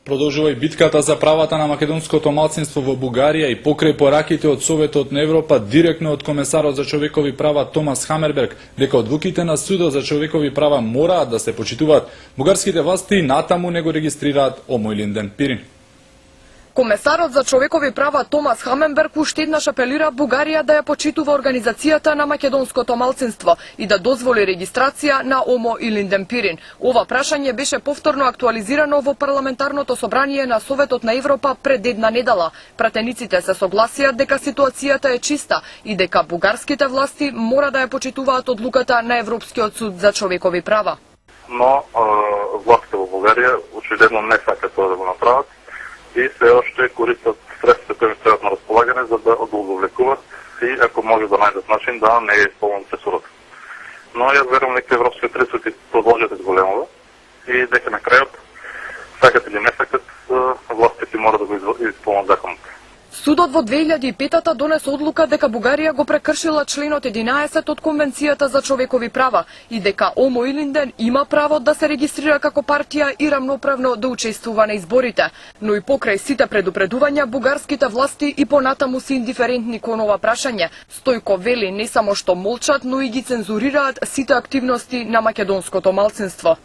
Продолжува и битката за правата на македонското малцинство во Бугарија и покрај пораките од Советот на Европа директно од комесарот за човекови права Томас Хамерберг дека одлуките на Судот за човекови права мораат да се почитуваат, бугарските власти натаму не го регистрираат Омој Илинден Пирин. Комесарот за човекови права Томас Хаменберг уште еднаш апелира Бугарија да ја почитува организацијата на македонското малцинство и да дозволи регистрација на Омо Илинден Пирин. Ова прашање беше повторно актуализирано во парламентарното собрание на Советот на Европа пред една недела. Пратениците се согласија дека ситуацијата е чиста и дека бугарските власти мора да ја почитуваат одлуката на Европскиот суд за човекови права. Но властите во Бугарија очигледно не сакаат тоа да го направат и се още користат средствата кои стојат на располагање за да одговлекуваат и ако може да најдат начин да не е исполнен пресудот. Но јас верувам дека Европскиот суд ќе продолжат изголемува и дека на крајот, сакат или не сакат, властите мора да го исполнат законот. Судот во 2005-та донесе одлука дека Бугарија го прекршила членот 11 од Конвенцијата за човекови права и дека Омо Илинден има право да се регистрира како партија и рамноправно да учествува на изборите. Но и покрај сите предупредувања, бугарските власти и понатаму се индиферентни кон ова прашање. Стојко вели не само што молчат, но и ги цензурираат сите активности на македонското малцинство.